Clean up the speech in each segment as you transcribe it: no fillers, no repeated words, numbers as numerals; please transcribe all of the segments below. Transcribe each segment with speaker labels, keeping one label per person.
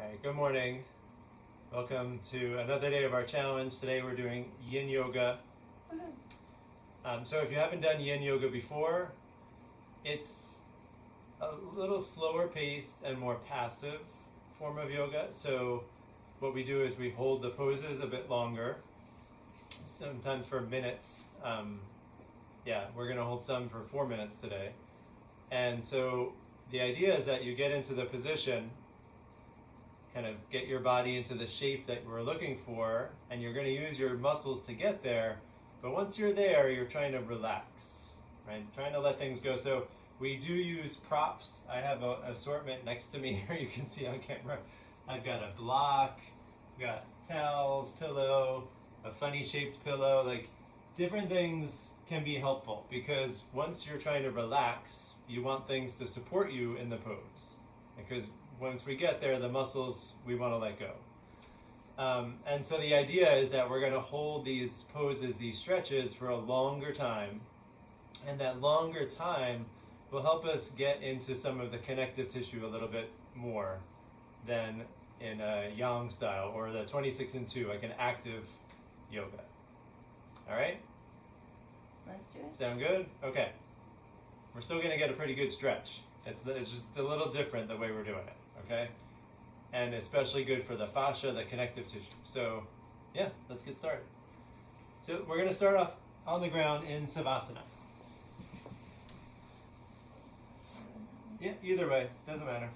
Speaker 1: Alright, good morning. Welcome to another day of our challenge. Today we're doing Yin Yoga. So if you haven't done Yin Yoga before, it's a little slower paced and more passive form of yoga. So what we do is we hold the poses a bit longer, sometimes for minutes. We're going to hold some for 4 minutes today. And so the idea is that you get into the position, kind of get your body into the shape that we're looking for, and you're going to use your muscles to get there. But once you're there, you're trying to relax, right? Trying to let things go. So we do use props. I have an assortment next to me here. You can see on camera. I've got a block, I've got towels, pillow, a funny shaped pillow. Like, different things can be helpful because once you're trying to relax, you want things to support you in the pose. Because once we get there, the muscles we want to let go. And so the idea is that we're going to hold these poses, these stretches, for a longer time. And that longer time will help us get into some of the connective tissue a little bit more than in a yang style or the 26-2, like an active yoga. All right?
Speaker 2: Let's do it.
Speaker 1: Sound good? Okay. We're still going to get a pretty good stretch. It's just a little different the way we're doing it, okay? And especially good for the fascia, the connective tissue. So, yeah, let's get started. So we're going to start off on the ground in Savasana. Yeah, either way, doesn't matter.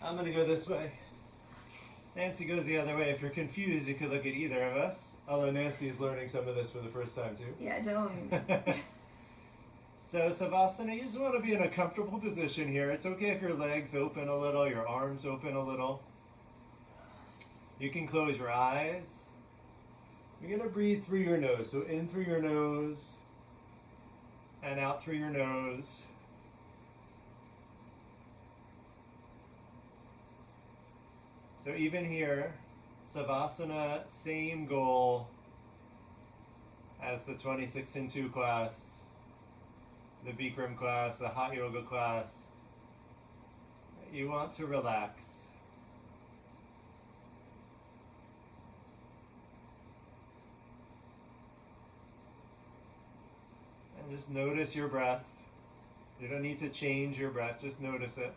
Speaker 1: I'm going to go this way. Nancy goes the other way. If you're confused, you could look at either of us. Although Nancy is learning some of this for the first time too.
Speaker 2: Yeah, don't.
Speaker 1: So Savasana, you just want to be in a comfortable position here. It's okay if your legs open a little, your arms open a little. You can close your eyes. You're going to breathe through your nose. So in through your nose and out through your nose. So even here, Savasana, same goal as the 26-2 class, the Bikram class, the hot yoga class. You want to relax. And just notice your breath. You don't need to change your breath, just notice it.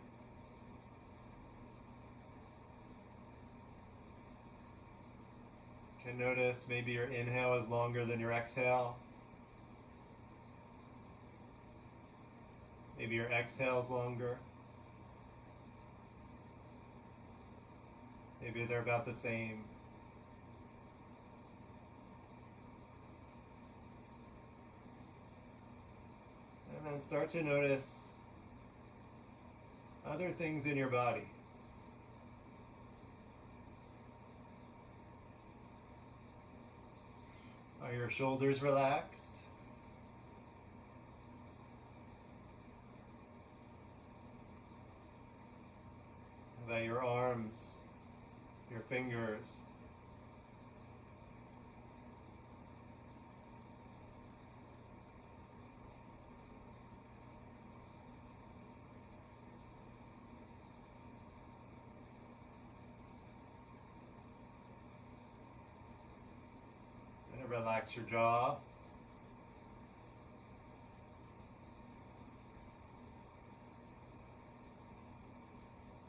Speaker 1: You can notice maybe your inhale is longer than your exhale. Maybe your exhale is longer. Maybe they're about the same. And then start to notice other things in your body. Are your shoulders relaxed? How about your arms, your fingers? And relax your jaw.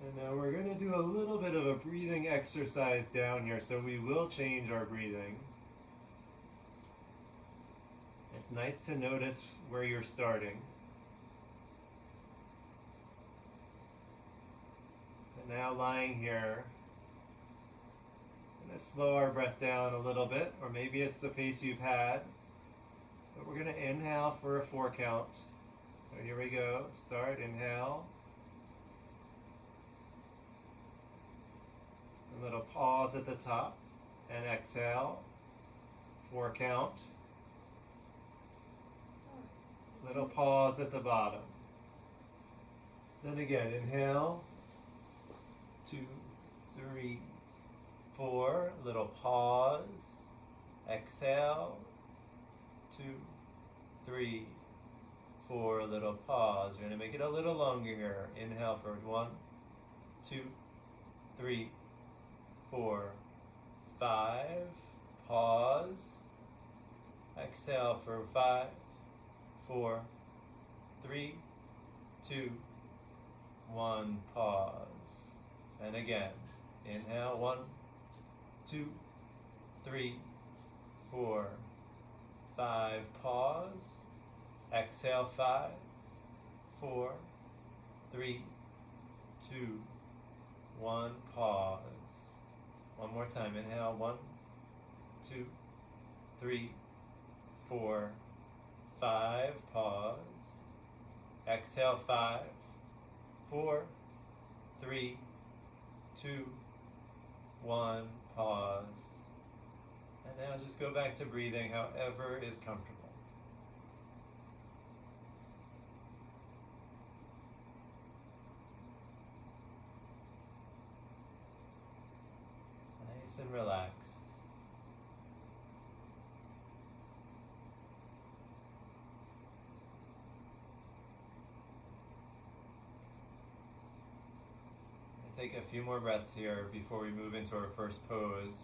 Speaker 1: And now we're going to do a little bit of a breathing exercise down here, so we will change our breathing. It's nice to notice where you're starting. And now lying here, we're going to slow our breath down a little bit, or maybe it's the pace you've had. But we're going to inhale for a 4 count. So here we go. Start, inhale. A little pause at the top and exhale. 4 count. Little pause at the bottom. Then again, inhale. 2, 3, 4. Little pause. Exhale. 2, 3, 4. Little pause. We're going to make it a little longer here. Inhale for 1, 2, 3, 4, 5. Pause. Exhale for 5, 4, 3, 2, 1. Pause. And again, inhale 1, 2, 3, 4, 5. Pause. Exhale 5, 4, 3, 2, 1. Pause. One more time. Inhale 1, 2, 3, 4, 5. Pause. Exhale 5, 4, 3, 2, 1. Pause. And now just go back to breathing however is comfortable. Nice and relaxed. Take a few more breaths here before we move into our first pose.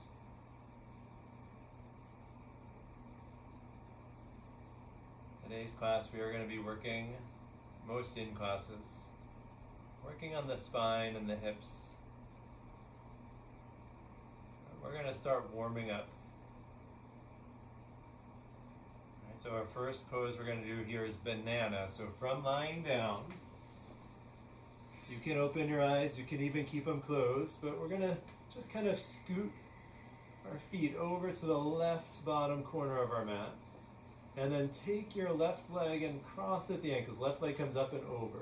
Speaker 1: Today's class we are going to be working, most Yin classes, working on the spine and the hips. We're going to start warming up. Alright, so our first pose we're going to do here is banana. So from lying down, you can open your eyes, you can even keep them closed, but we're going to just kind of scoot our feet over to the left bottom corner of our mat. And then take your left leg and cross at the ankles. Left leg comes up and over.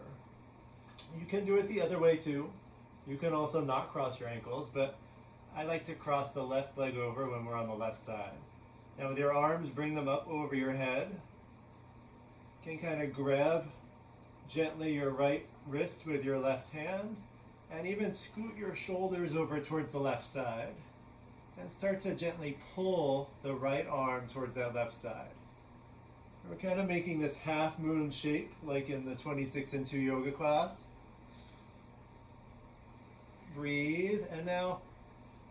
Speaker 1: You can do it the other way too. You can also not cross your ankles, but I like to cross the left leg over when we're on the left side. Now with your arms, bring them up over your head. You can kind of grab gently your right wrist with your left hand and even scoot your shoulders over towards the left side and start to gently pull the right arm towards that left side. We're kind of making this half moon shape like in the 26 and 2 yoga class. Breathe, and now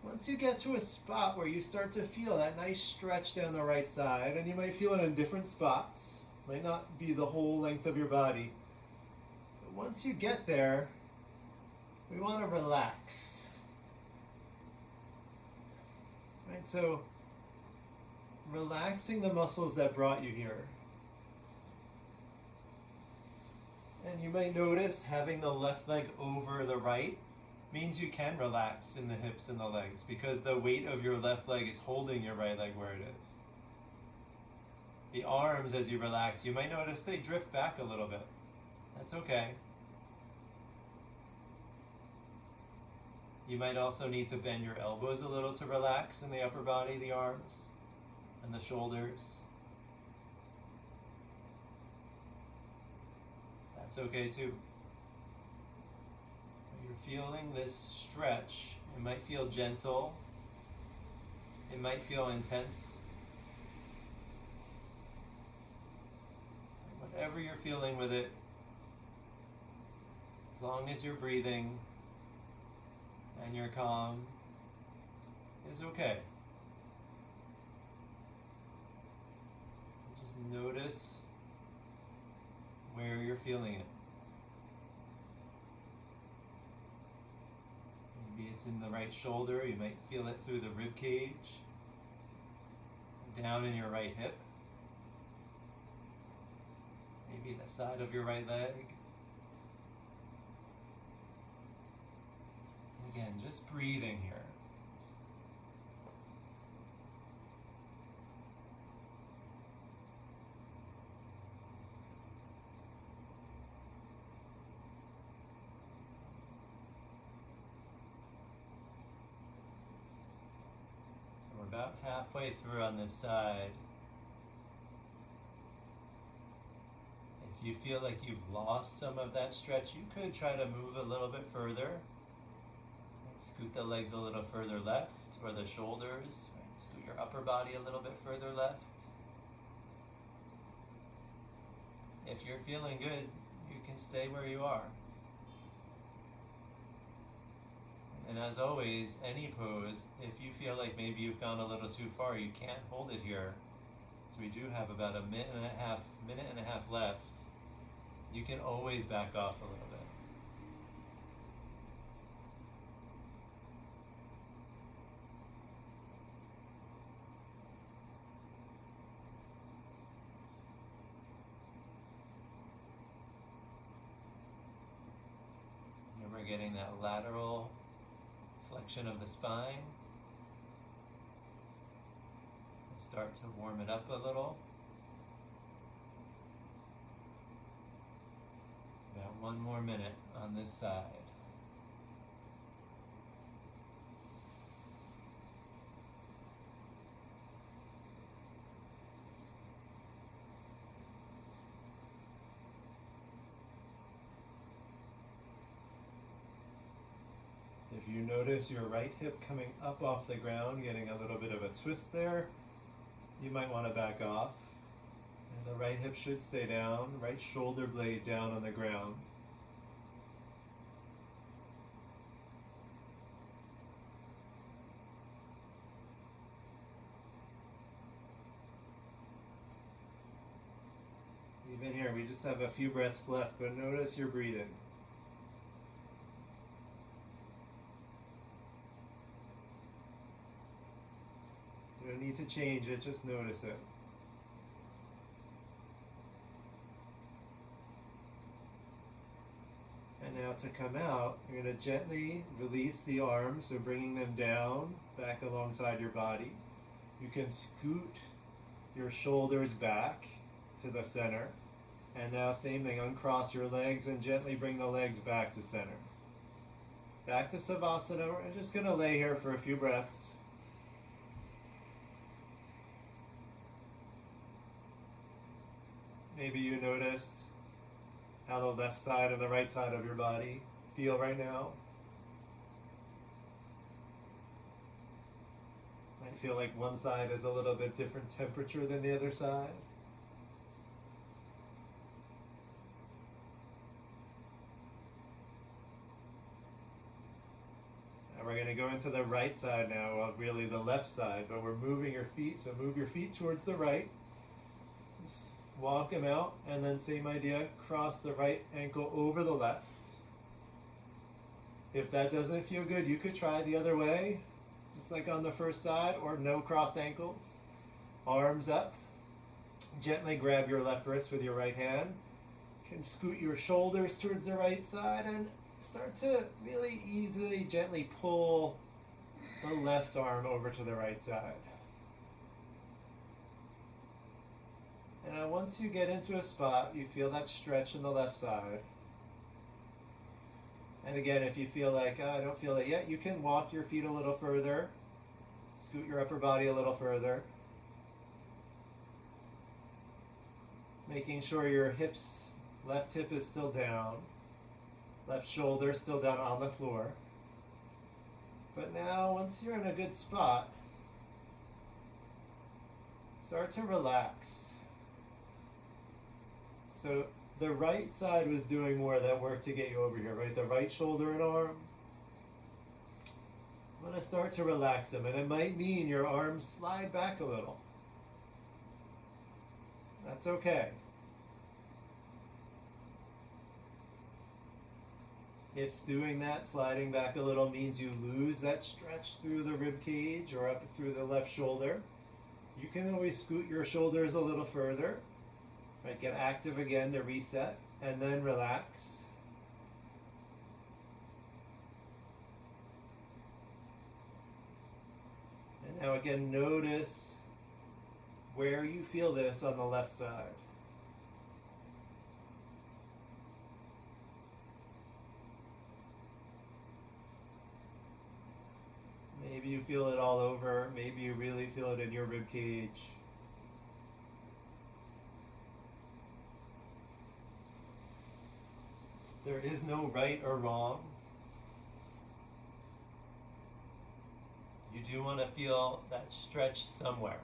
Speaker 1: once you get to a spot where you start to feel that nice stretch down the right side, and you might feel it in different spots, might not be the whole length of your body, but once you get there, we want to relax. Right, so relaxing the muscles that brought you here. And you might notice having the left leg over the right means you can relax in the hips and the legs because the weight of your left leg is holding your right leg where it is. The arms, as you relax, you might notice they drift back a little bit. That's okay. You might also need to bend your elbows a little to relax in the upper body, the arms, and the shoulders. That's okay too. You're feeling this stretch. It might feel gentle. It might feel intense. Whatever you're feeling with it, as long as you're breathing and you're calm, is okay. Just notice where you're feeling it. Maybe it's in the right shoulder. You might feel it through the rib cage, down in your right hip, maybe the side of your right leg. Again, just breathing here. We're about halfway through on this side. If you feel like you've lost some of that stretch, you could try to move a little bit further. Scoot the legs a little further left, or the shoulders. Scoot your upper body a little bit further left. If you're feeling good, you can stay where you are. And as always, any pose, if you feel like maybe you've gone a little too far, you can't hold it here. So we do have about a minute and a half left. You can always back off a little bit. And we're getting that lateral flexion of the spine. Start to warm it up a little. About 1 more minute on this side. If you notice your right hip coming up off the ground, getting a little bit of a twist there, you might want to back off. And the right hip should stay down, right shoulder blade down on the ground. Even here, we just have a few breaths left, but notice your breathing. You don't need to change it, just notice it. And now to come out, you're going to gently release the arms, so bringing them down, back alongside your body. You can scoot your shoulders back to the center. And now same thing, uncross your legs and gently bring the legs back to center. Back to Savasana. We're just going to lay here for a few breaths. Maybe you notice how the left side and the right side of your body feel right now. Might feel like one side is a little bit different temperature than the other side. And we're going to go into the right side now, well, really the left side, but we're moving your feet, so move your feet towards the right. Just walk them out, and then same idea, cross the right ankle over the left. If that doesn't feel good, you could try the other way, just like on the first side, or no crossed ankles. Arms up. Gently grab your left wrist with your right hand. You can scoot your shoulders towards the right side and start to really easily, gently pull the left arm over to the right side. And now once you get into a spot, you feel that stretch in the left side. And again, if you feel like, oh, I don't feel it yet, you can walk your feet a little further, scoot your upper body a little further, making sure your hips, left hip is still down, left shoulder still down on the floor. But now, once you're in a good spot, start to relax. So the right side was doing more of that work to get you over here, right? The right shoulder and arm. I'm going to start to relax them, and it might mean your arms slide back a little. That's okay. If doing that, sliding back a little, means you lose that stretch through the rib cage or up through the left shoulder, you can always scoot your shoulders a little further. Right, get active again to reset, and then relax. And now again, notice where you feel this on the left side. Maybe you feel it all over, maybe you really feel it in your rib cage. There is no right or wrong. You do want to feel that stretch somewhere.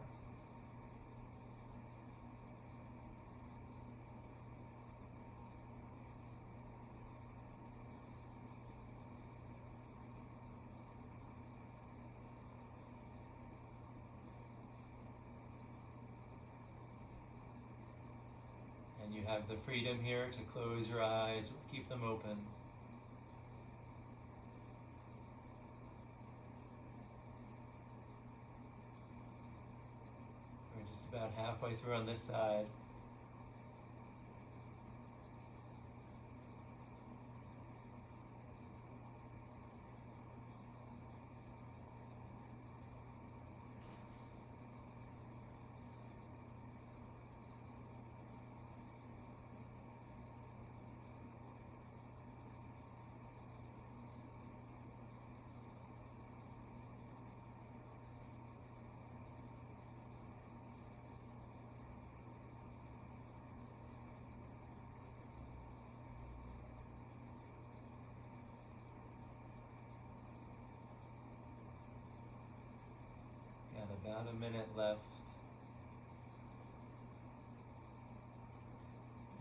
Speaker 1: You have the freedom here to close your eyes or keep them open. We're just about halfway through on this side. Got about a minute left.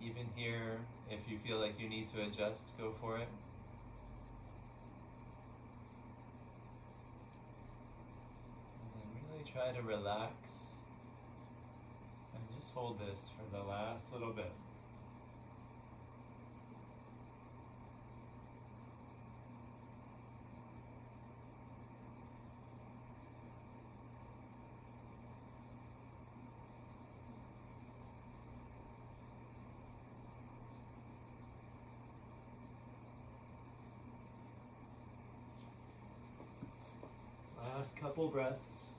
Speaker 1: Even here, if you feel like you need to adjust, go for it. And then really try to relax and just hold this for the last little bit. Last couple breaths.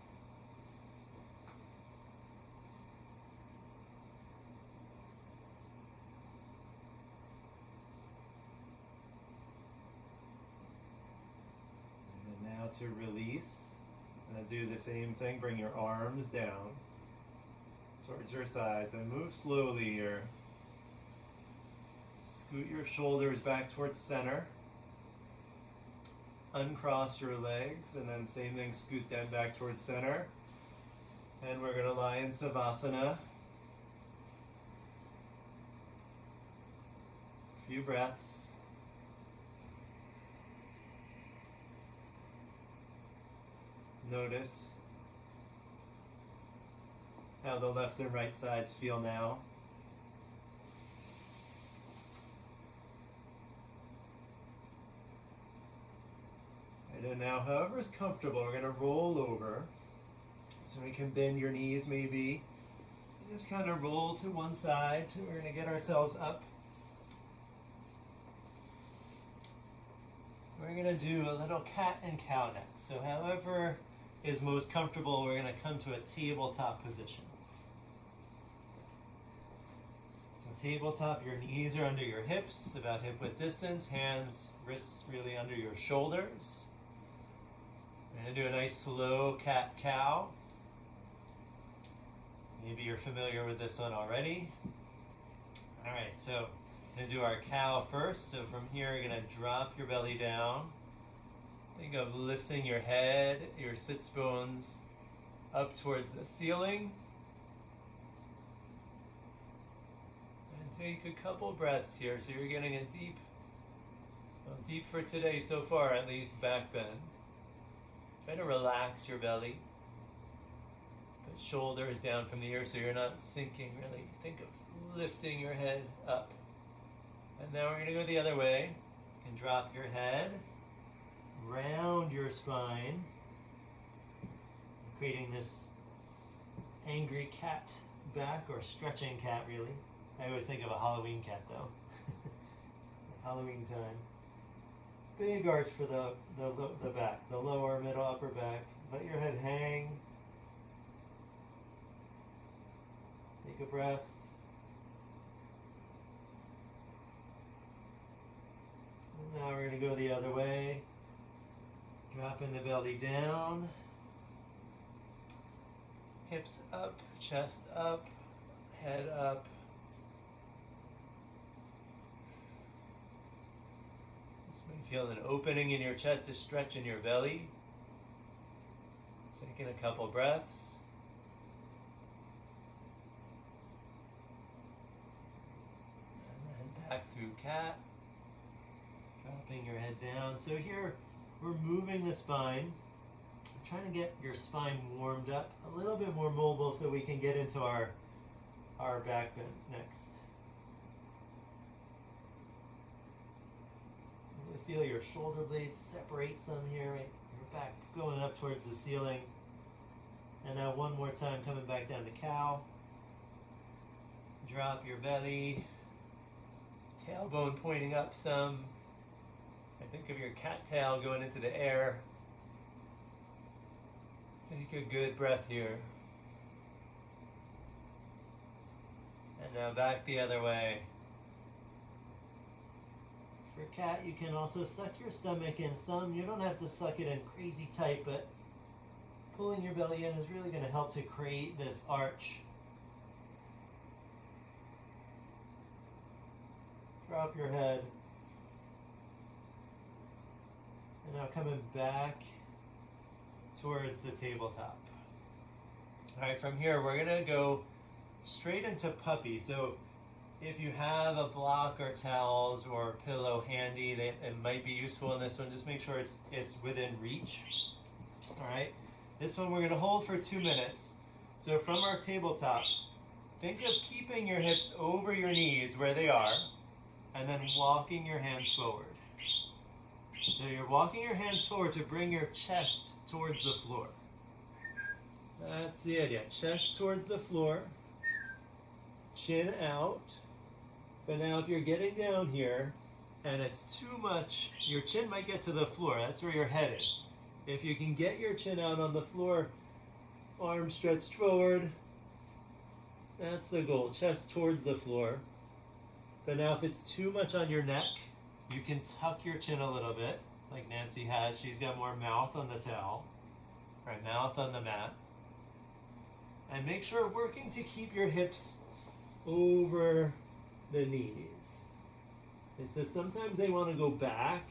Speaker 1: And then now to release. And do the same thing. Bring your arms down towards your sides and move slowly here. Scoot your shoulders back towards center. Uncross your legs, and then same thing, scoot them back towards center. And we're going to lie in Savasana. A few breaths. Notice how the left and right sides feel now. And now, however is comfortable, we're going to roll over. So we can bend your knees maybe. Just kind of roll to one side. We're going to get ourselves up. We're going to do a little cat and cow next. So however is most comfortable, we're going to come to a tabletop position. So tabletop, your knees are under your hips, about hip width distance, hands, wrists really under your shoulders. We're going to do a nice slow cat-cow. Maybe you're familiar with this one already. All right, so we're going to do our cow first. So from here, you're going to drop your belly down. Think of lifting your head, your sits bones up towards the ceiling. And take a couple breaths here. So you're getting a deep, well, deep for today so far at least, back bend. Try to relax your belly. Put shoulders down from the ear so you're not sinking, really. Think of lifting your head up. And now we're going to go the other way. You can drop your head, round your spine, creating this angry cat back, or stretching cat, really. I always think of a Halloween cat, though. Halloween time. Big arch for the back, the lower, middle, upper back. Let your head hang. Take a breath. And now we're going to go the other way. Dropping the belly down. Hips up, chest up, head up. Feel an opening in your chest, a stretch in your belly. Taking a couple breaths. And then back through cat. Dropping your head down. So here, we're moving the spine. We're trying to get your spine warmed up, a little bit more mobile so we can get into our back bend next. feel your shoulder blades separate some here, right? Your back going up towards the ceiling. And now one more time, coming back down to cow. Drop your belly. Tailbone pointing up some. I think of your cat tail going into the air. Take a good breath here. And now back the other way. For cat, you can also suck your stomach in some. You don't have to suck it in crazy tight, but pulling your belly in is really going to help to create this arch. Drop your head. And now coming back towards the tabletop. All right, from here we're going to go straight into puppy. So if you have a block or towels or a pillow handy, it might be useful in this one. Just make sure it's within reach. All right. This one we're going to hold for 2 minutes. So from our tabletop, think of keeping your hips over your knees where they are, and then walking your hands forward. So you're walking your hands forward to bring your chest towards the floor. That's the idea. Chest towards the floor, chin out. But now if you're getting down here and it's too much, your chin might get to the floor. That's where you're headed. If you can get your chin out on the floor, arms stretched forward, that's the goal. Chest towards the floor. But now if it's too much on your neck, you can tuck your chin a little bit, like Nancy has. She's got more mouth on the towel, right? Mouth on the mat. And make sure working to keep your hips over the knees. And so sometimes they want to go back.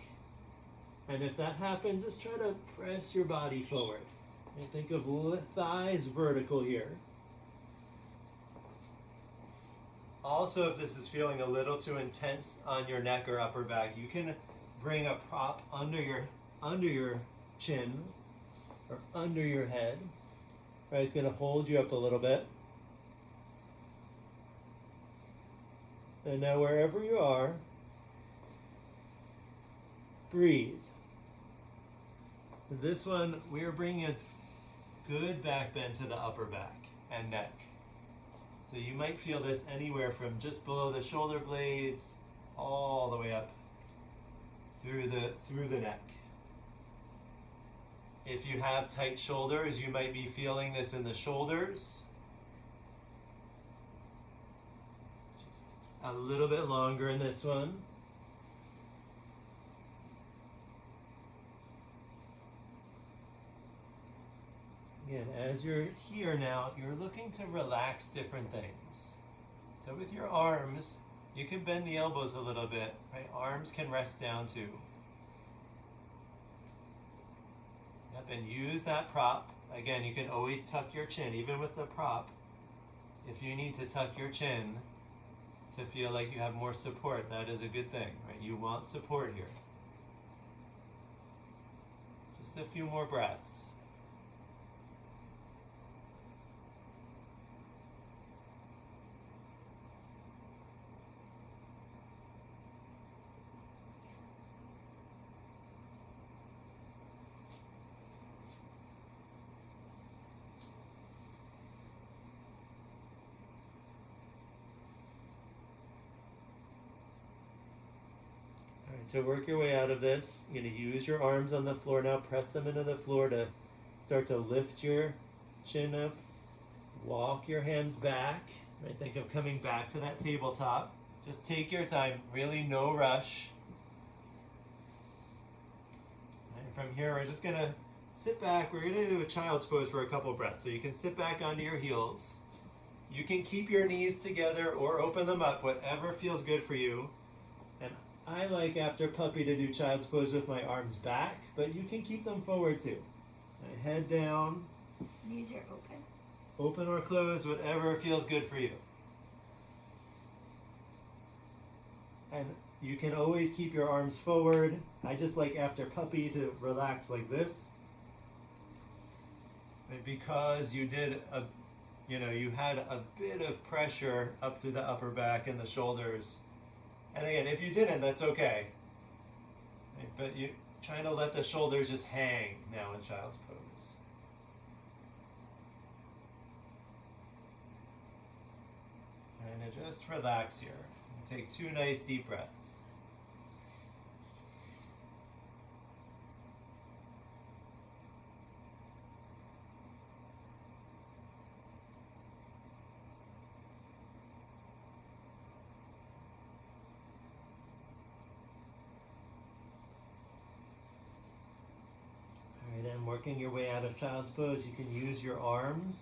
Speaker 1: And if that happens, just try to press your body forward. And think of thighs vertical here. Also, if this is feeling a little too intense on your neck or upper back, you can bring a prop under your chin or under your head. Right, it's going to hold you up a little bit. And now wherever you are, breathe. This one, we're bringing a good back bend to the upper back and neck. So you might feel this anywhere from just below the shoulder blades all the way up through the neck. If you have tight shoulders, you might be feeling this in the shoulders. Just a little bit longer in this one. Again, as you're here now, you're looking to relax different things. So with your arms, you can bend the elbows a little bit, right? Arms can rest down too. Yep, and use that prop. Again, you can always tuck your chin, even with the prop. If you need to tuck your chin to feel like you have more support, that is a good thing, right? You want support here. Just a few more breaths. To work your way out of this, you're going to use your arms on the floor now. Press them into the floor to start to lift your chin up. Walk your hands back. Right? Think of coming back to that tabletop. Just take your time. Really no rush. And from here, we're just going to sit back. We're going to do a child's pose for a couple breaths. So you can sit back onto your heels. You can keep your knees together or open them up, whatever feels good for you. And I like after puppy to do child's pose with my arms back, but you can keep them forward too. My head down.
Speaker 2: Knees are open.
Speaker 1: Open or closed, whatever feels good for you. And you can always keep your arms forward. I just like after puppy to relax like this. And because you did you had a bit of pressure up through the upper back and the shoulders. And again, if you didn't, that's okay. Right? But you're trying to let the shoulders just hang now in child's pose. And just relax here. Take 2 nice deep breaths. All right, and working your way out of child's pose, you can use your arms,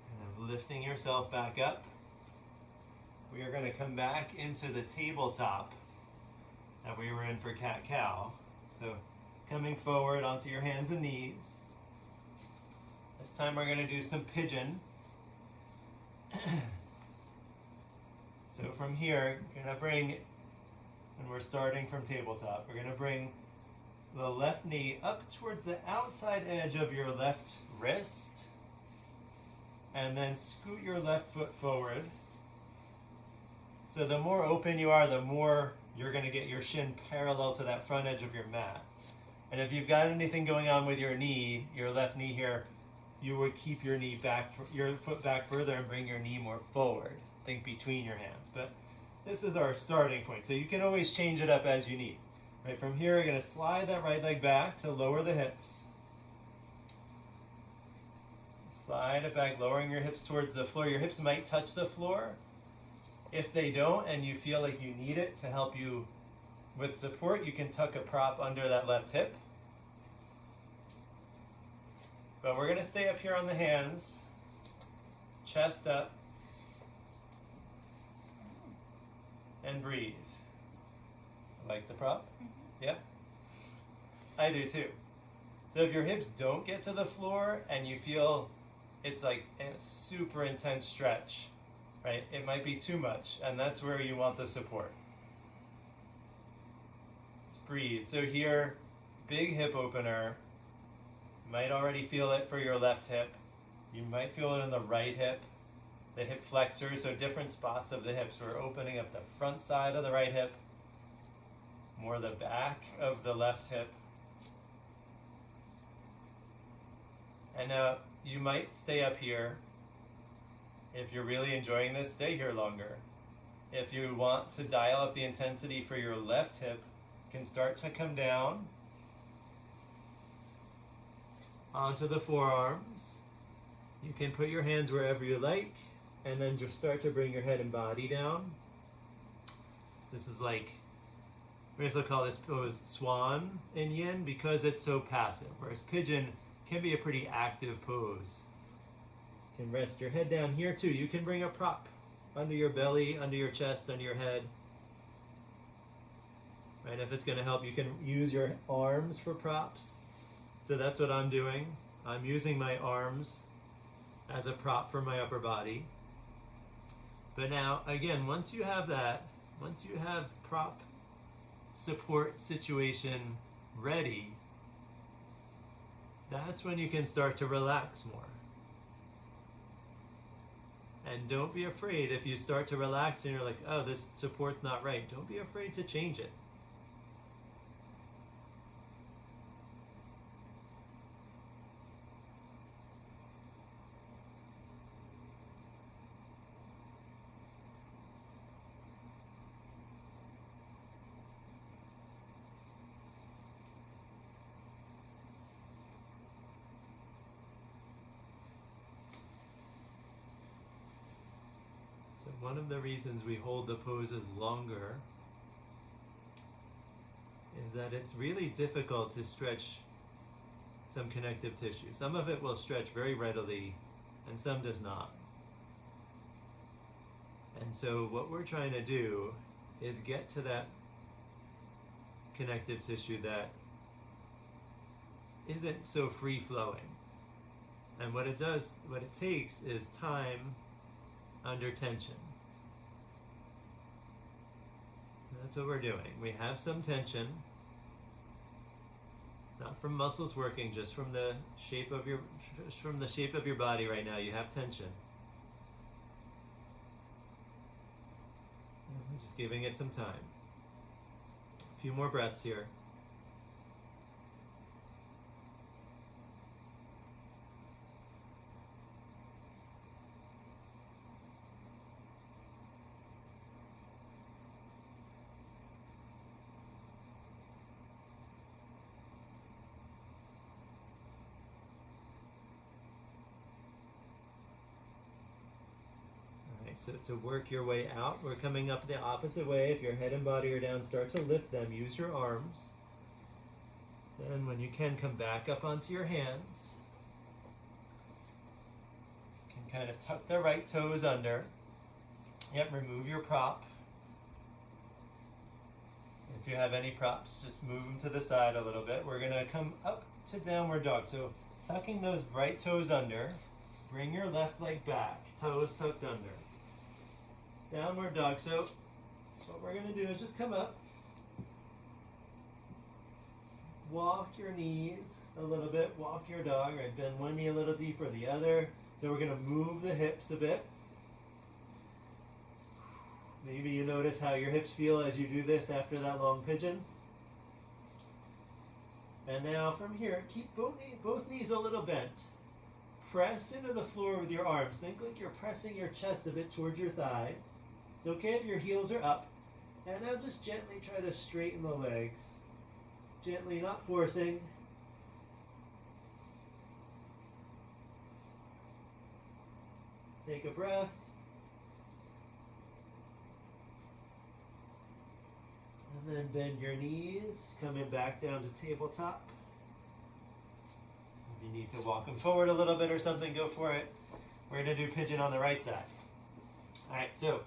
Speaker 1: kind of lifting yourself back up. We are going to come back into the tabletop that we were in for cat-cow. So coming forward onto your hands and knees. This time we're going to do some pigeon. So from here, you're going to bring, and we're starting from tabletop, we're going to bring the left knee up towards the outside edge of your left wrist, and then scoot your left foot forward. So the more open you are, the more you're going to get your shin parallel to that front edge of your mat. And if you've got anything going on with your knee, your left knee here, you would keep your knee back, your foot back further and bring your knee more forward. Think between your hands. But this is our starting point. So you can always change it up as you need. Right, from here, you're going to slide that right leg back to lower the hips. Slide it back, lowering your hips towards the floor. Your hips might touch the floor. If they don't and you feel like you need it to help you with support, you can tuck a prop under that left hip. But we're going to stay up here on the hands, chest up, and breathe. Like the prop? Yeah? I do too. So if your hips don't get to the floor and you feel it's like a super intense stretch, right? It might be too much, and that's where you want the support. Just breathe. So here, big hip opener. You might already feel it for your left hip. You might feel it in the right hip, the hip flexor, so different spots of the hips. We're opening up the front side of the right hip, more the back of the left hip. And now you might stay up here. If you're really enjoying this, stay here longer. If you want to dial up the intensity for your left hip, you can start to come down onto the forearms. You can put your hands wherever you like, and then just start to bring your head and body down. This is like, we also call this pose swan in yin because it's so passive, whereas pigeon can be a pretty active pose. You can rest your head down here too. You can bring a prop under your belly, under your chest, under your head. Right, if it's going to help, you can use your arms for props. So that's what I'm doing. I'm using my arms as a prop for my upper body. But now, again, once you have that, once you have prop support situation ready, that's when you can start to relax more. And don't be afraid if you start to relax and you're like, oh, this support's not right. Don't be afraid to change it. One of the reasons we hold the poses longer is that it's really difficult to stretch some connective tissue. Some of it will stretch very readily and some does not. And so what we're trying to do is get to that connective tissue that isn't so free-flowing. And what it takes is time under tension. That's what we're doing. We have some tension, not from muscles working, just from the shape of your body right now. You have tension. And we're just giving it some time. A few more breaths here. So to work your way out, we're coming up the opposite way. If your head and body are down, start to lift them. Use your arms. Then when you can, come back up onto your hands. You can kind of tuck the right toes under. Yep, remove your prop. If you have any props, just move them to the side a little bit. We're going to come up to downward dog. So tucking those right toes under. Bring your left leg back. Toes tucked under. Downward dog. So what we're going to do is just come up. Walk your knees a little bit. Walk your dog. Right, bend one knee a little deeper, the other. So we're going to move the hips a bit. Maybe you notice how your hips feel as you do this after that long pigeon. And now from here, keep both knees a little bent. Press into the floor with your arms. Think like you're pressing your chest a bit towards your thighs. It's okay if your heels are up. And now just gently try to straighten the legs. Gently, not forcing. Take a breath. And then bend your knees, coming back down to tabletop. If you need to walk them forward a little bit or something, go for it. We're going to do pigeon on the right side. All right, so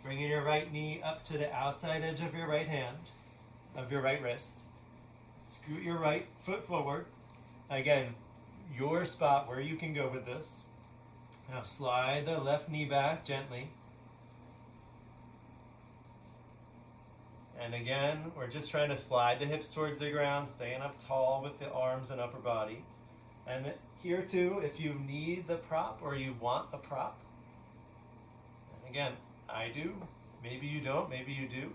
Speaker 1: bringing your right knee up to the outside edge of your right hand, of your right wrist. Scoot your right foot forward. Again, your spot where you can go with this. Now slide the left knee back gently. And again, we're just trying to slide the hips towards the ground, staying up tall with the arms and upper body. And here too, if you need the prop or you want a prop, and again, I do, maybe you don't, maybe you do,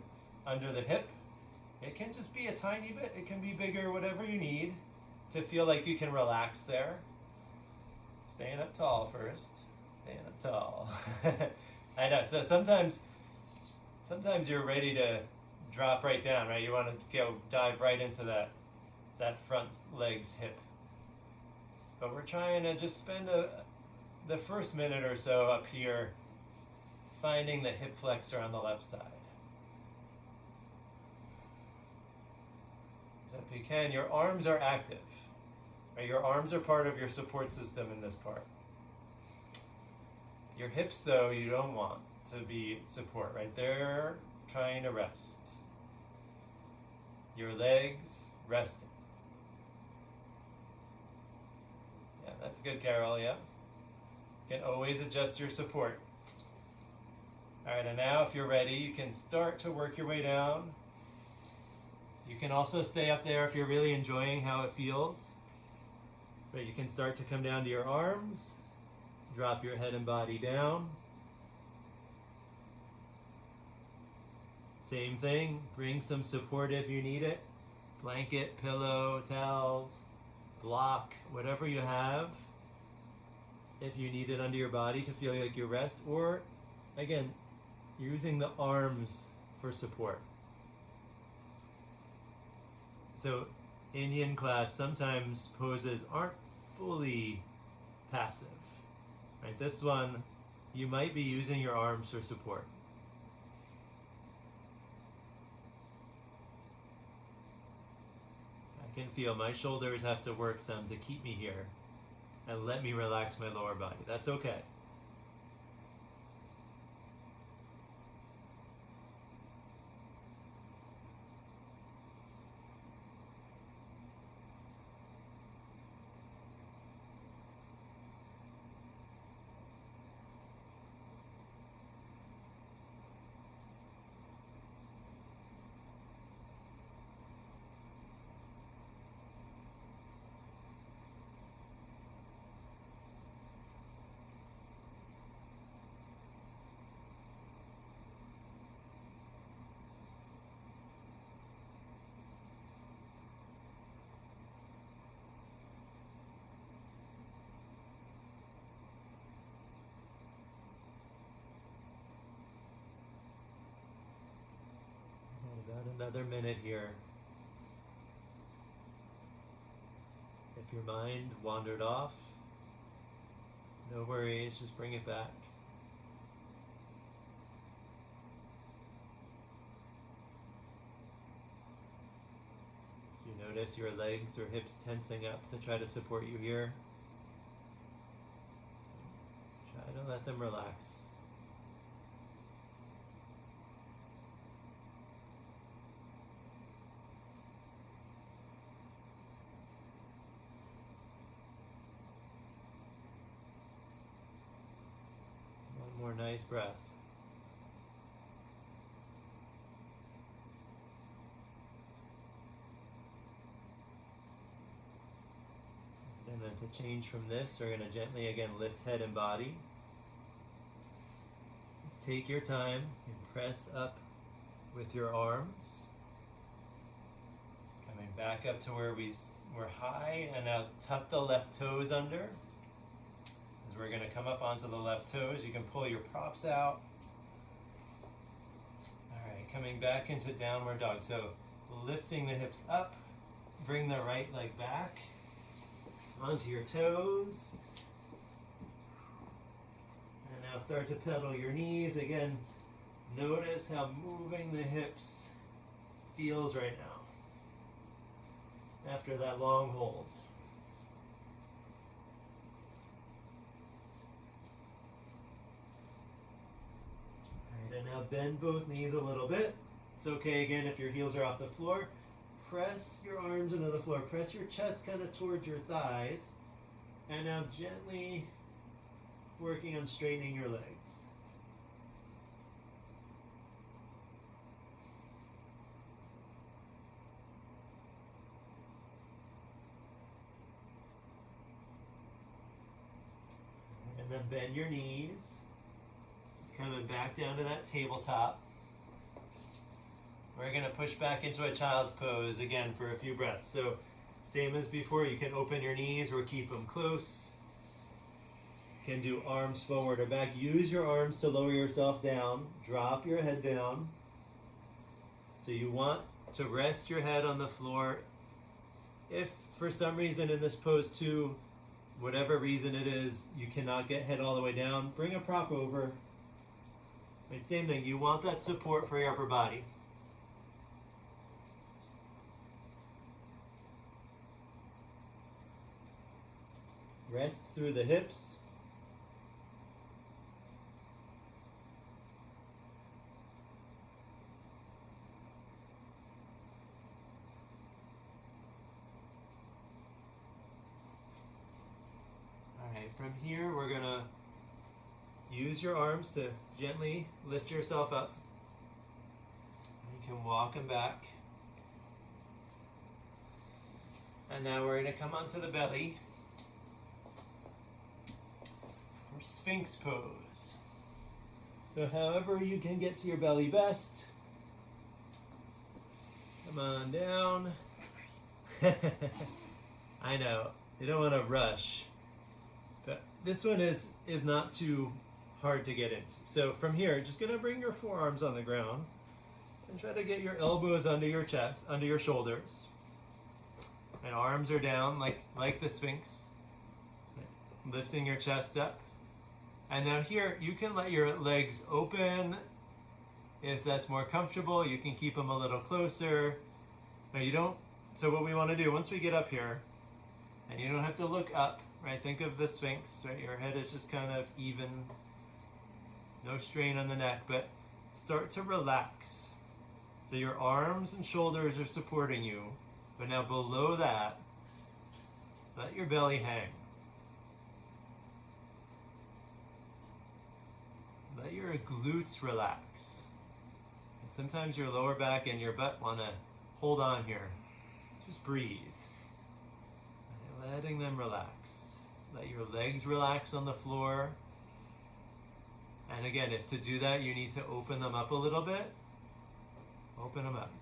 Speaker 1: under the hip. It can just be a tiny bit, it can be bigger, whatever you need to feel like you can relax there. Staying up tall first, staying up tall. I know, so sometimes you're ready to drop right down, right? You want to dive right into that front leg's hip. But we're trying to just spend the first minute or so up here finding the hip flexor on the left side. So if you can, your arms are active. Right? Your arms are part of your support system in this part. Your hips, though, you don't want to be support, right? They're trying to rest. Your legs resting. Yeah, that's good, Carol, yeah. You can always adjust your support. All right, and now if you're ready, you can start to work your way down. You can also stay up there if you're really enjoying how it feels. But you can start to come down to your arms, drop your head and body down. Same thing, bring some support if you need it. Blanket, pillow, towels, block, whatever you have. If you need it under your body to feel like you rest, or again, using the arms for support. So in yin class, sometimes poses aren't fully passive. Right? This one, you might be using your arms for support. I can feel my shoulders have to work some to keep me here and let me relax my lower body. That's okay. another minute here. If your mind wandered off, no worries, just bring it back. You notice your legs or hips tensing up to try to support you here. Try to let them relax. One more nice breath. And then to change from this, we're going to gently again lift head and body. Just take your time and press up with your arms. Coming back up to where we're high, and now tuck the left toes under. As we're going to come up onto the left toes, you can pull your props out. Alright, coming back into downward dog. So lifting the hips up, bring the right leg back onto your toes. And now start to pedal your knees. Again, notice how moving the hips feels right now after that long hold. Alright, and now bend both knees a little bit. It's okay again if your heels are off the floor. Press your arms into the floor. Press your chest kind of towards your thighs. And now gently working on straightening your legs. And then bend your knees. Just coming back down to that tabletop. We're going to push back into a child's pose again for a few breaths. So same as before, you can open your knees or keep them close. You can do arms forward or back. Use your arms to lower yourself down. Drop your head down. So you want to rest your head on the floor. If for some reason in this pose too, whatever reason it is, you cannot get head all the way down, bring a prop over. Right, same thing, you want that support for your upper body. Rest through the hips. Alright, from here we're going to use your arms to gently lift yourself up. You can walk them back. And now we're going to come onto the belly. Sphinx pose. So however you can get to your belly best. Come on down. I know, you don't want to rush. But this one is not too hard to get into. So from here, just going to bring your forearms on the ground and try to get your elbows under your chest, under your shoulders. And arms are down like the Sphinx. Lifting your chest up. And now here, you can let your legs open if that's more comfortable. You can keep them a little closer. Now you don't, so what we want to do, once we get up here, and you don't have to look up, right? Think of the Sphinx, right? Your head is just kind of even, no strain on the neck, but start to relax. So your arms and shoulders are supporting you, but now below that, let your belly hang. Let your glutes relax. And sometimes your lower back and your butt want to hold on here. Just breathe. Letting them relax. Let your legs relax on the floor. And again, if to do that you need to open them up a little bit, open them up.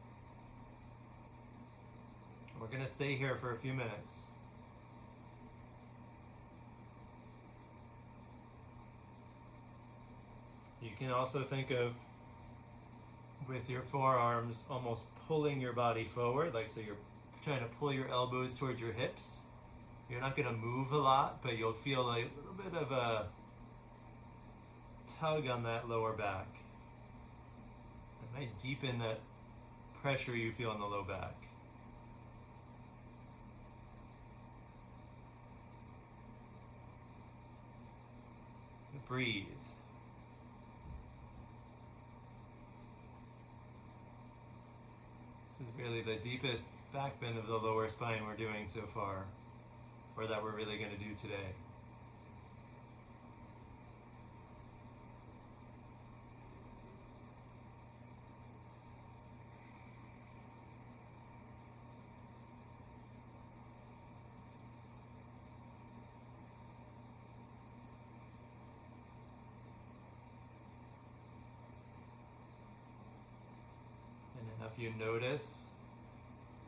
Speaker 1: We're going to stay here for a few minutes. You can also think of, with your forearms, almost pulling your body forward, like so you're trying to pull your elbows towards your hips. You're not going to move a lot, but you'll feel a little bit of a tug on that lower back. It might deepen that pressure you feel in the low back. Breathe. This is really the deepest back bend of the lower spine we're doing so far, or that we're really going to do today. And if you notice,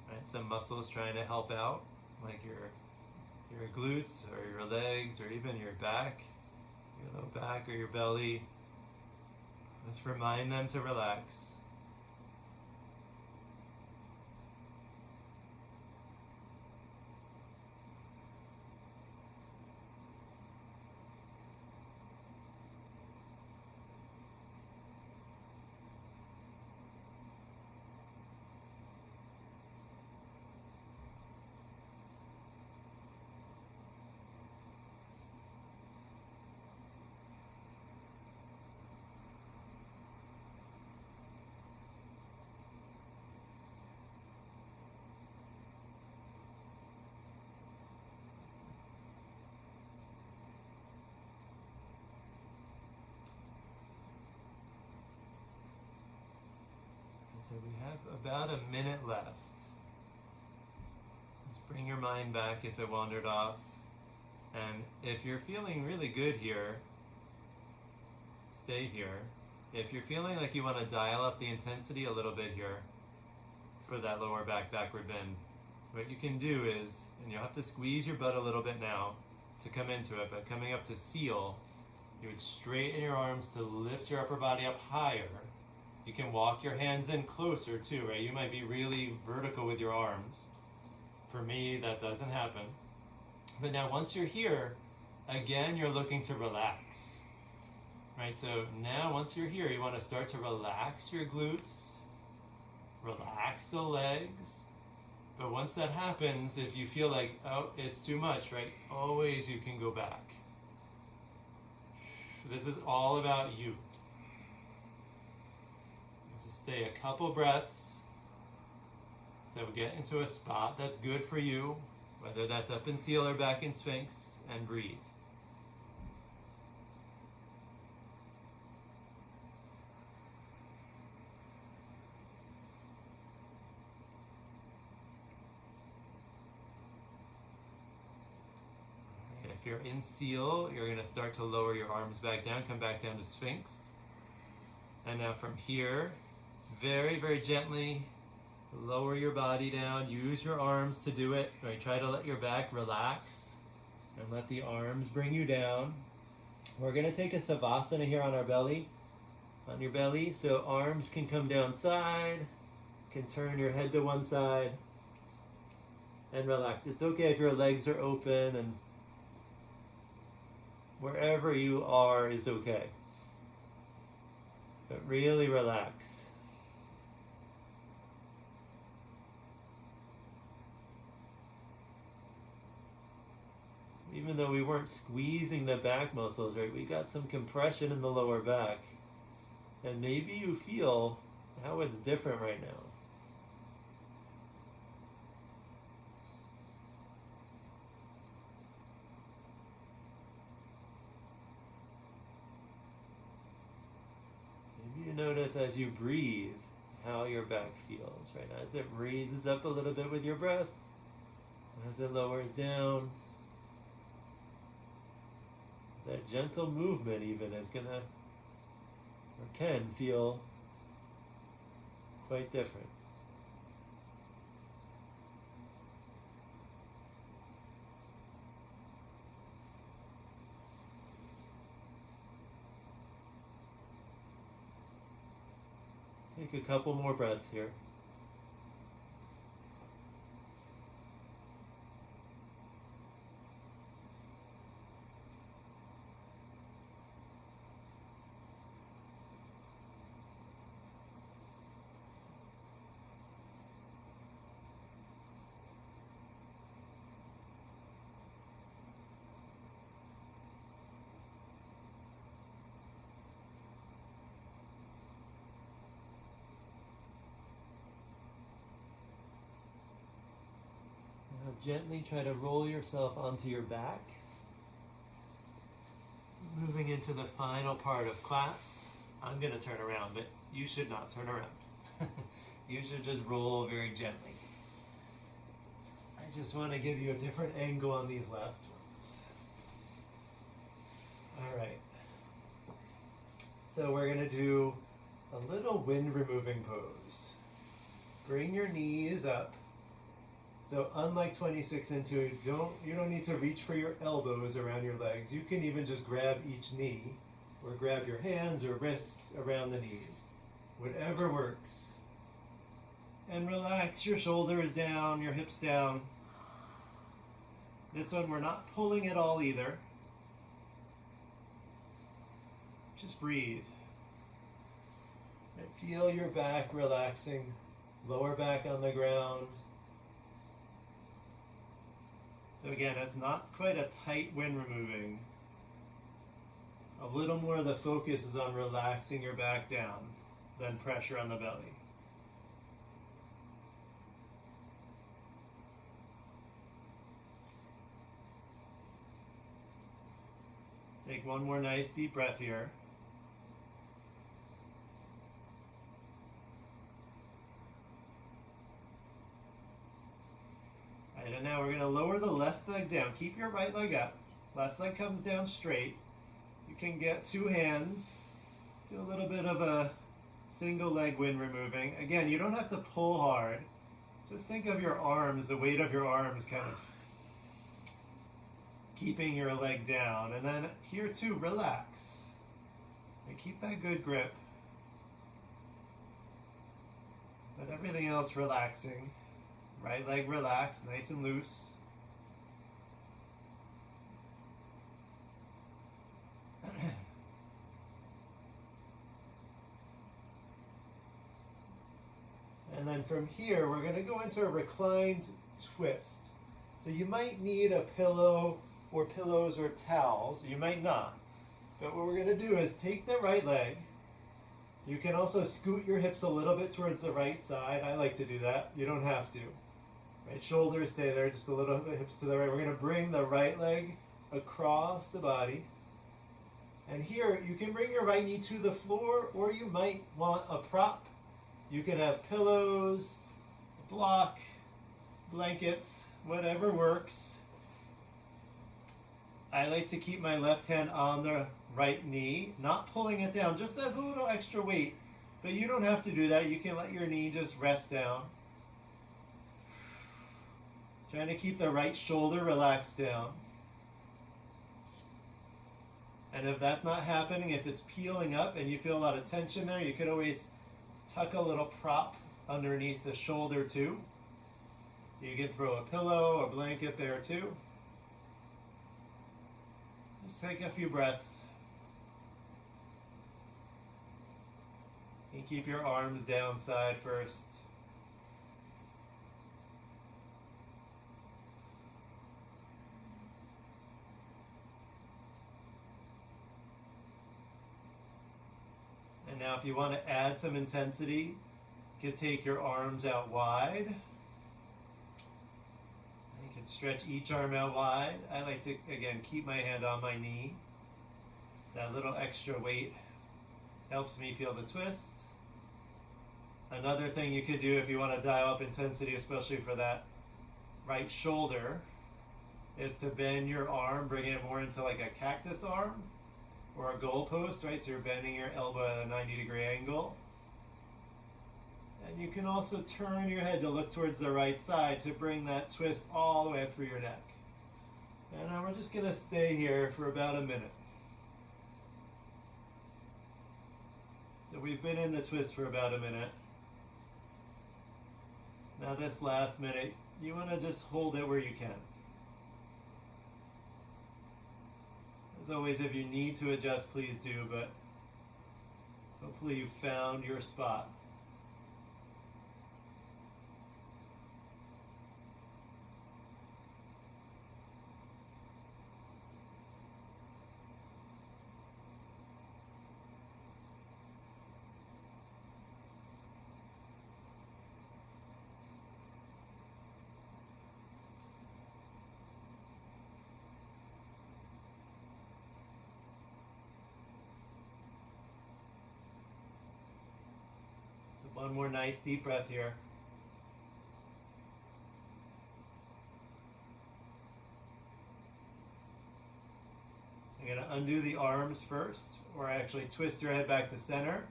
Speaker 1: right, some muscles trying to help out, like your glutes or your legs or even your back, your low back or your belly, just remind them to relax. So we have about a minute left. Just bring your mind back if it wandered off. And if you're feeling really good here, stay here. If you're feeling like you want to dial up the intensity a little bit here for that lower back backward bend, what you can do is, and you'll have to squeeze your butt a little bit now to come into it, but coming up to seal, you would straighten your arms to lift your upper body up higher. You can walk your hands in closer too, right? You might be really vertical with your arms. For me, that doesn't happen. But now once you're here, again, you're looking to relax, right? So now once you're here, you want to start to relax your glutes, relax the legs. But once that happens, if you feel like, oh, it's too much, right? Always you can go back. This is all about you. Stay a couple breaths. So get into a spot that's good for you, whether that's up in seal or back in Sphinx, and breathe. And if you're in seal, you're going to start to lower your arms back down, come back down to Sphinx. And now from here, very, very gently lower your body down. Use your arms to do it. Right? Try to let your back relax and let the arms bring you down. We're going to take a Savasana here on our belly, on your belly. So arms can come down side, can turn your head to one side, and relax. It's okay if your legs are open, and wherever you are is okay. But really relax. Even though we weren't squeezing the back muscles, right, we got some compression in the lower back. And maybe you feel how it's different right now. Maybe you notice as you breathe how your back feels, right? As it raises up a little bit with your breath, as it lowers down. That gentle movement even is gonna, or can feel quite different. Take a couple more breaths here. gently try to roll yourself onto your back. Moving into the final part of class. I'm going to turn around, but you should not turn around. You should just roll very gently. I just want to give you a different angle on these last ones. All right. So we're going to do a little wind removing pose. Bring your knees up. So unlike 26 and 2, you don't need to reach for your elbows around your legs. You can even just grab each knee or grab your hands or wrists around the knees. Whatever works. And relax your shoulders down, your hips down. This one we're not pulling at all either. Just breathe. And feel your back relaxing, lower back on the ground. So again, it's not quite a tight wind removing. A little more of the focus is on relaxing your back down than pressure on the belly. Take one more nice deep breath here. Alright, and now we're going to lower the left leg down. Keep your right leg up. Left leg comes down straight. You can get two hands. Do a little bit of a single leg wind removing. Again, you don't have to pull hard. Just think of your arms, the weight of your arms kind of keeping your leg down. And then here too, relax. And keep that good grip. But everything else relaxing. Right leg relaxed, nice and loose. And then from here, we're going to go into a reclined twist. So you might need a pillow or pillows or towels. You might not. But what we're going to do is take the right leg. You can also scoot your hips a little bit towards the right side. I like to do that. You don't have to. Right, shoulders stay there, just a little bit hips to the right. We're going to bring the right leg across the body. And here, you can bring your right knee to the floor, or you might want a prop. You can have pillows, a block, blankets, whatever works. I like to keep my left hand on the right knee, not pulling it down, just as a little extra weight. But you don't have to do that. You can let your knee just rest down. Trying to keep the right shoulder relaxed down. And if that's not happening, if it's peeling up and you feel a lot of tension there, you could always tuck a little prop underneath the shoulder too. So you can throw a pillow or blanket there too. Just take a few breaths. And keep your arms down side first. And now if you want to add some intensity, you can take your arms out wide. You can stretch each arm out wide. I like to, again, keep my hand on my knee. That little extra weight helps me feel the twist. Another thing you could do if you want to dial up intensity, especially for that right shoulder, is to bend your arm, bring it more into like a cactus arm or a goalpost, right? So you're bending your elbow at a 90-degree angle. And you can also turn your head to look towards the right side to bring that twist all the way up through your neck. And now we're just going to stay here for about a minute. So we've been in the twist for about a minute. Now this last minute, you want to just hold it where you can. As always, if you need to adjust, please do, but hopefully you've found your spot. One more nice deep breath here. You're going to undo the arms first, or actually twist your head back to center.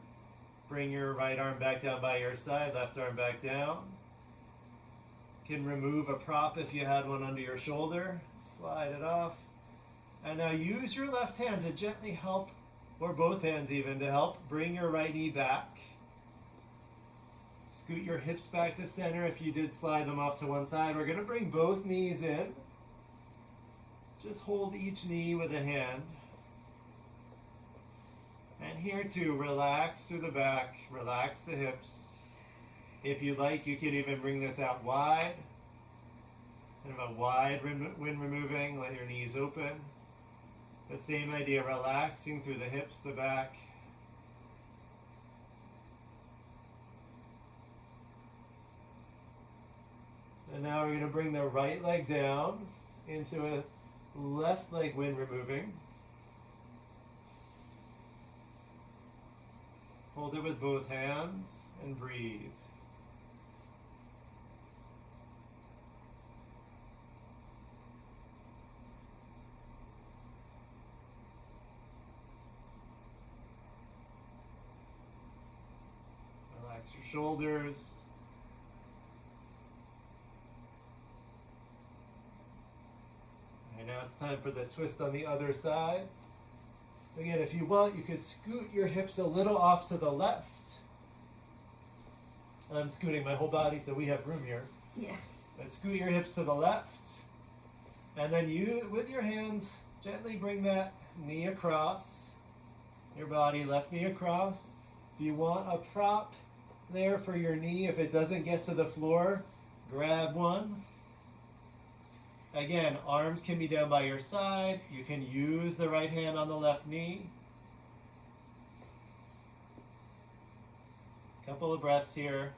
Speaker 1: Bring your right arm back down by your side, left arm back down. You can remove a prop if you had one under your shoulder. Slide it off. And now use your left hand to gently help, or both hands even, to help bring your right knee back. Scoot your hips back to center if you did slide them off to one side. We're going to bring both knees in. Just hold each knee with a hand. And here too, relax through the back, relax the hips. If you like, you can even bring this out wide. Kind of a wide wind removing, let your knees open. But same idea, relaxing through the hips, the back. And now we're going to bring the right leg down into a left leg wind removing. Hold it with both hands and breathe. Relax your shoulders. And now it's time for the twist on the other side. So again, if you want, you could scoot your hips a little off to the left. I'm scooting my whole body so we have room here.
Speaker 2: Yeah.
Speaker 1: But scoot your hips to the left. And then you, with your hands, gently bring that knee across your body, left knee across. If you want a prop there for your knee, if it doesn't get to the floor, grab one. Again, arms can be down by your side. You can use the right hand on the left knee. Couple of breaths here.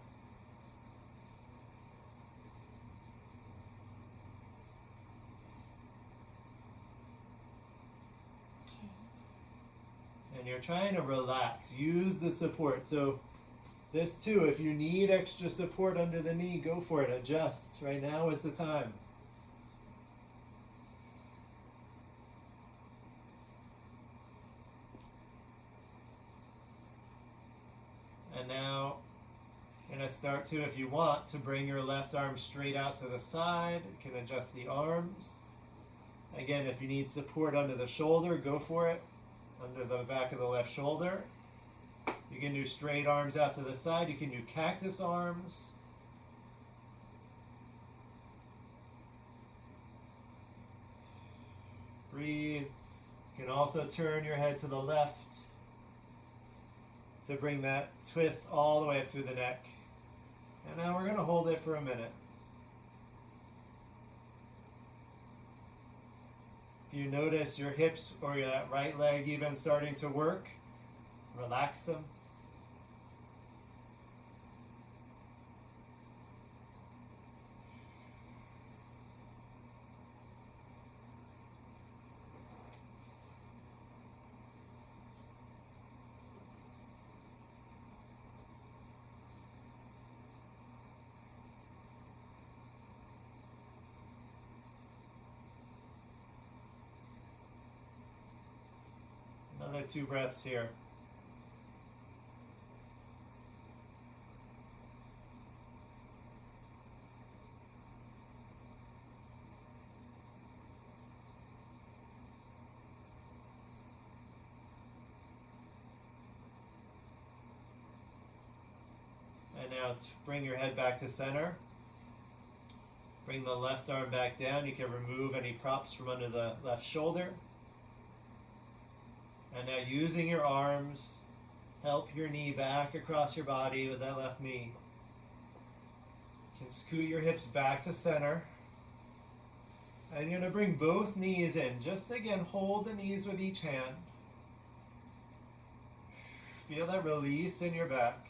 Speaker 1: And you're trying to relax. Use the support. So this too, if you need extra support under the knee, go for it. Adjust. Right now is the time. And now, you're going to start to, if you want, to bring your left arm straight out to the side. You can adjust the arms. Again, if you need support under the shoulder, go for it. Under the back of the left shoulder. You can do straight arms out to the side. You can do cactus arms. Breathe. You can also turn your head to the left to bring that twist all the way up through the neck. And now we're going to hold it for a minute. If you notice your hips or that right leg even starting to work, relax them. Another 2 breaths here. And now bring your head back to center. Bring the left arm back down. You can remove any props from under the left shoulder. And now using your arms, help your knee back across your body with that left knee. You can scoot your hips back to center. And you're going to bring both knees in. Just again, hold the knees with each hand. Feel that release in your back.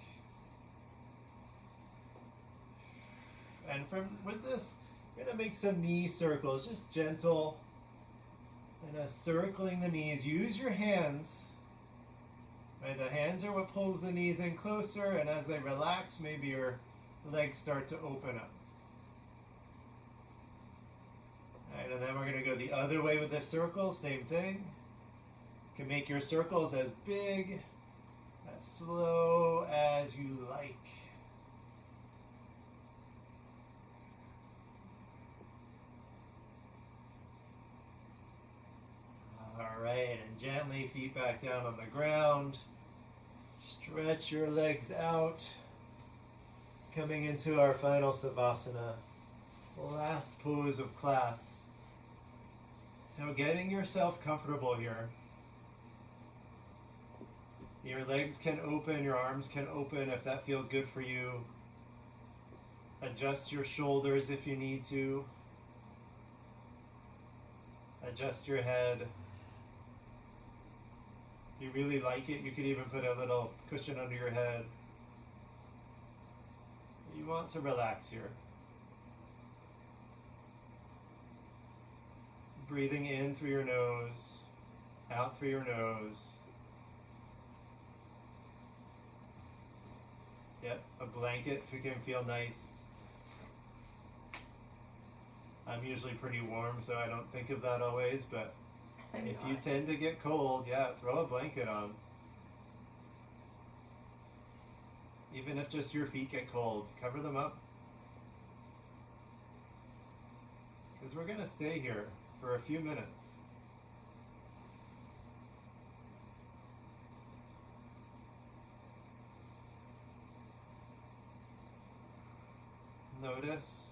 Speaker 1: And with this, you're going to make some knee circles, just gentle. And circling the knees. Use your hands Right, the hands are what pulls the knees in closer, and as they relax, maybe your legs start to open up. Alright, and then we're going to go the other way with the circle, same thing. You can make your circles as big, as slow as you like. Alright, and gently feet back down on the ground. Stretch your legs out. Coming into our final Savasana, last pose of class. So getting yourself comfortable here. Your legs can open, your arms can open if that feels good for you. Adjust your shoulders if you need to. Adjust your head. If you really like it, you could even put a little cushion under your head. You want to relax here. Breathing in through your nose, out through your nose. Yep, a blanket if you can feel nice. I'm usually pretty warm, so I don't think of that always, but if you tend to get cold, yeah, throw a blanket on. Even if just your feet get cold, cover them up. Because we're going to stay here for a few minutes. Notice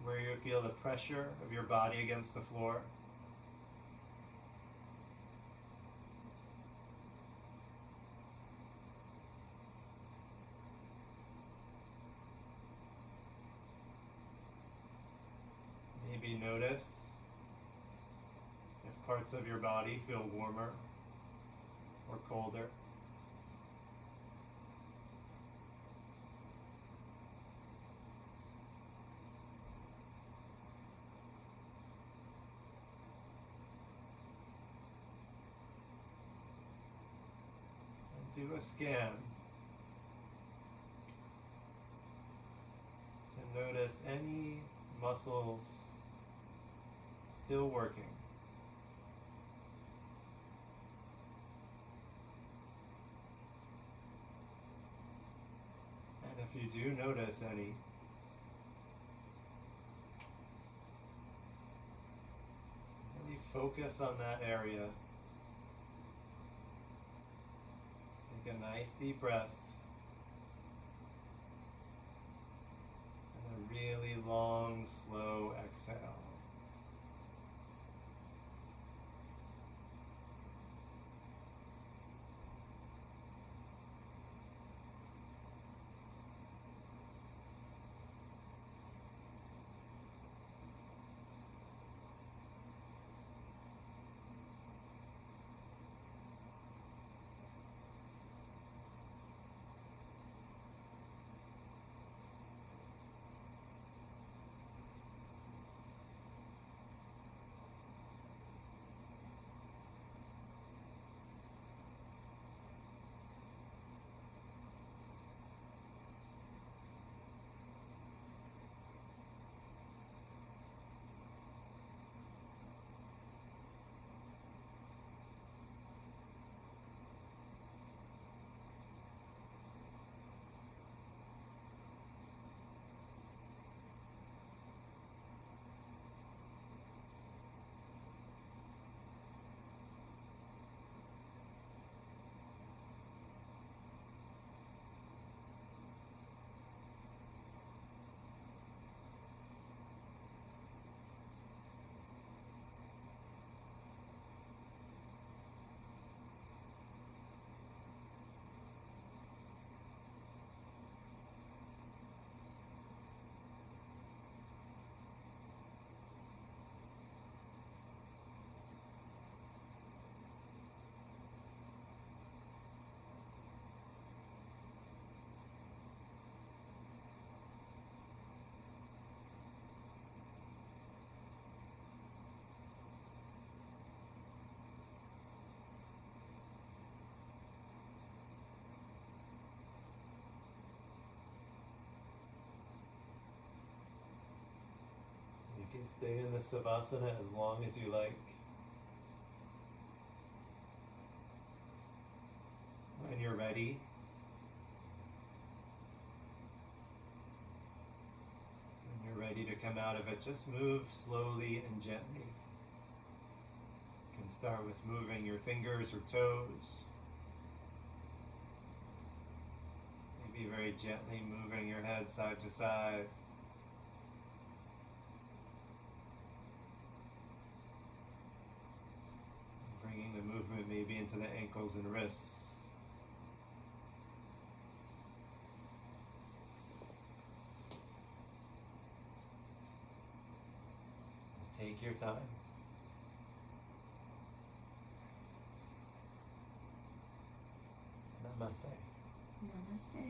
Speaker 1: where you feel the pressure of your body against the floor. Maybe notice if parts of your body feel warmer or colder. And do a scan to notice any muscles still working. And if you do notice any, really focus on that area. Take a nice deep breath. And a really long, slow exhale. can stay in this Savasana as long as you like. When you're ready, ready to come out of it, just move slowly and gently. You can start with moving your fingers or toes. Maybe very gently moving your head side to side. Bringing the movement maybe into the ankles and wrists. Take your time. Namaste.
Speaker 2: Namaste.